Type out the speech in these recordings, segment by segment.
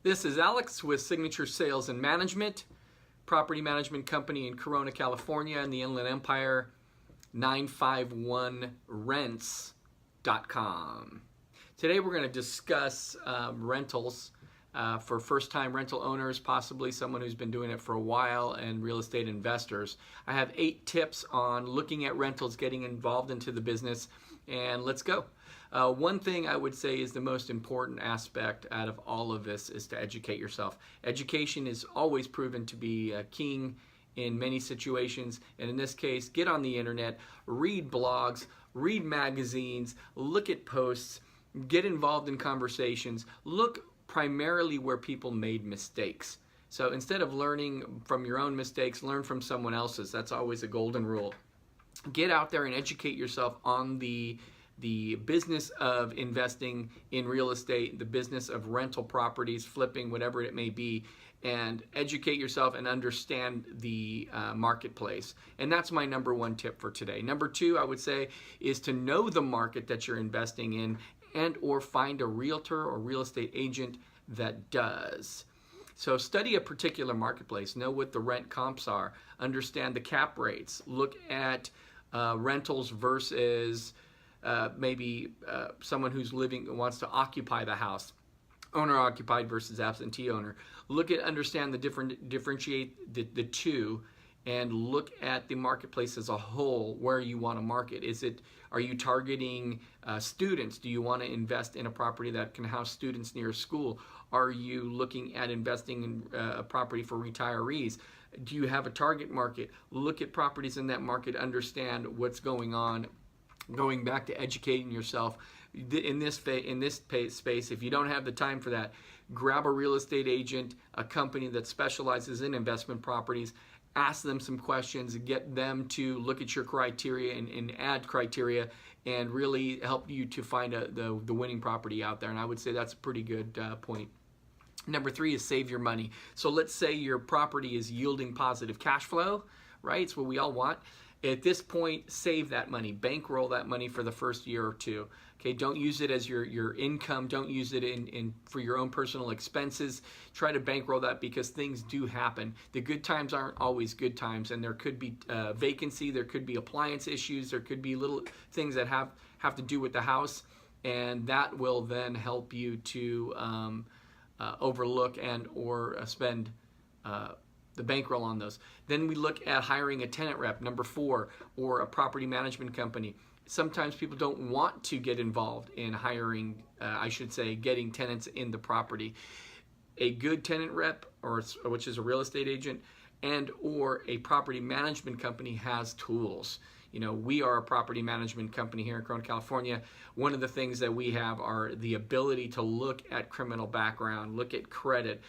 This is Alex with Signature Sales and Management, property management company in Corona, California, in the Inland Empire, 951rents.com. Today we're going to discuss rentals for first-time rental owners, possibly someone who's been doing it for a while, and real estate investors. I have 8 tips on looking at rentals, getting involved into the business, and let's go. One thing I would say is the most important aspect out of all of this is to educate yourself. Education is always proven to be king in many situations, and in this case, get on the internet, read blogs, read magazines, look at posts, get involved in conversations, look primarily where people made mistakes. So instead of learning from your own mistakes, learn from someone else's. That's always a golden rule. Get out there and educate yourself on the business of investing in real estate, the business of rental properties, flipping, whatever it may be, and educate yourself and understand the marketplace. And that's my number 1 tip for today. Number 2, I would say, is to know the market that you're investing in and or find a realtor or real estate agent that does. So study a particular marketplace, know what the rent comps are, understand the cap rates, look at rentals versus maybe someone who's wants to occupy the house, owner occupied versus absentee owner. Understand differentiate the two, and look at the marketplace as a whole, where you want to market. Are you targeting students? Do you want to invest in a property that can house students near a school? Are you looking at investing in a property for retirees? Do you have a target market? Look at properties in that market, understand what's going on. Going back to educating yourself in this space, if you don't have the time for that, grab a real estate agent, a company that specializes in investment properties, ask them some questions, get them to look at your criteria and add criteria, and really help you to find the winning property out there. And I would say that's a pretty good point. Number 3 is save your money. So let's say your property is yielding positive cash flow, right? It's what we all want. At this point, save that money, bankroll that money for the first year or 2. Okay, don't use it as your income. Don't use it for your own personal expenses. Try to bankroll that, because things do happen. The good times aren't always good times, and there could be vacancy, there could be appliance issues, there could be little things that have to do with the house, and that will then help you to overlook and or spend the bankroll on those. Then we look at hiring a tenant rep, number 4, or a property management company. Sometimes people don't want to get involved in hiring, getting tenants in the property. A good tenant rep, which is a real estate agent, and or a property management company has tools. You know, we are a property management company here in Corona, California. One of the things that we have are the ability to look at criminal background, look at credit,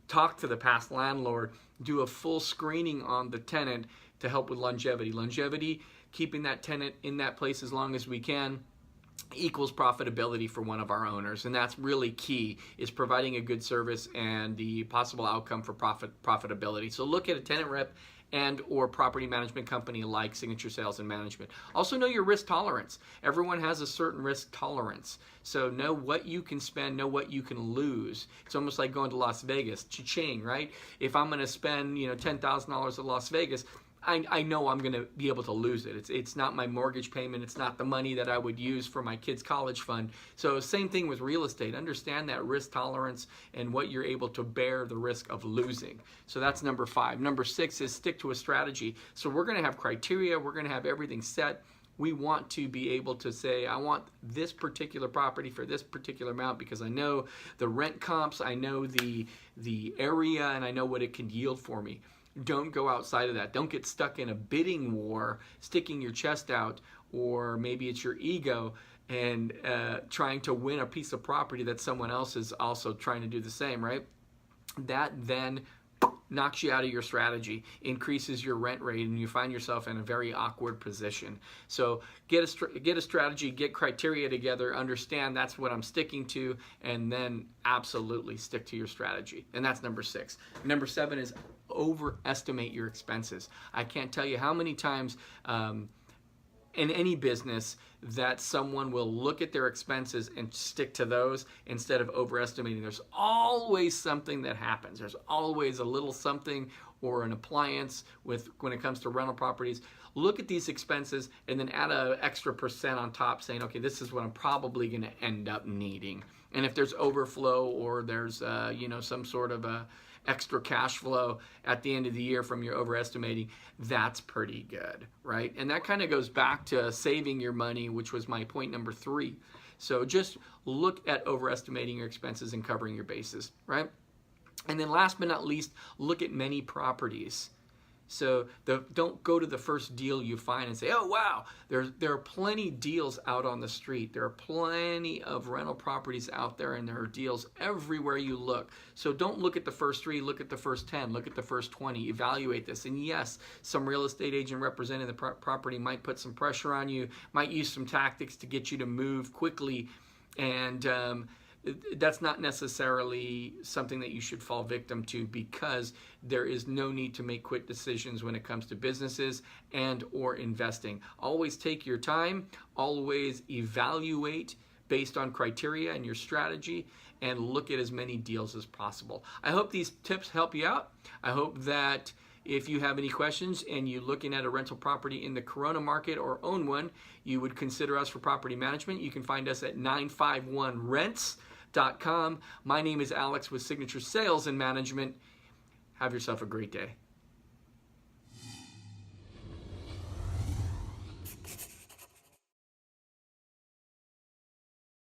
talk to the past landlord, do a full screening on the tenant to help with longevity. Longevity, keeping that tenant in that place as long as we can, equals profitability for one of our owners, and that's really key, is providing a good service and the possible outcome for profitability. So look at a tenant rep and or property management company like Signature Sales and Management. Also know your risk tolerance. Everyone has a certain risk tolerance. So know what you can spend, know what you can lose. It's almost like going to Las Vegas, cha-ching, right? If I'm gonna spend $10,000 at Las Vegas, I know I'm going to be able to lose it. It's not my mortgage payment. It's not the money that I would use for my kids' college fund. So same thing with real estate. Understand that risk tolerance and what you're able to bear the risk of losing. So that's number 5. Number 6 is stick to a strategy. So we're going to have criteria. We're going to have everything set. We want to be able to say, I want this particular property for this particular amount because I know the rent comps, I know the area, and I know what it can yield for me. Don't go outside of that. Don't get stuck in a bidding war, sticking your chest out, or maybe it's your ego and trying to win a piece of property that someone else is also trying to do the same, right? That then knocks you out of your strategy, increases your rent rate, and you find yourself in a very awkward position. So get a strategy, get criteria together, understand that's what I'm sticking to, and then absolutely stick to your strategy. And that's number 6. Number 7 is overestimate your expenses. I can't tell you how many times in any business that someone will look at their expenses and stick to those instead of overestimating. There's always something that happens. There's always a little something or an appliance when it comes to rental properties. Look at these expenses and then add an extra percent on top saying, okay, this is what I'm probably going to end up needing. And if there's overflow or there's some sort of a extra cash flow at the end of the year from your overestimating, that's pretty good, right? And that kind of goes back to saving your money, which was my point number 3. So just look at overestimating your expenses and covering your bases, right? And then last but not least, look at many properties. So don't go to the first deal you find and say, oh, wow, there are plenty deals out on the street. There are plenty of rental properties out there, and there are deals everywhere you look. So don't look at the first 3, look at the first 10, look at the first 20, evaluate this. And yes, some real estate agent representing the property might put some pressure on you, might use some tactics to get you to move quickly, and that's not necessarily something that you should fall victim to, because there is no need to make quick decisions when it comes to businesses and or investing. Always take your time, always evaluate based on criteria and your strategy, and look at as many deals as possible. I hope these tips help you out. I hope that if you have any questions and you're looking at a rental property in the Corona market or own one, you would consider us for property management. You can find us at 951rents.com. My name is Alex with Signature Sales and Management. Have yourself a great day.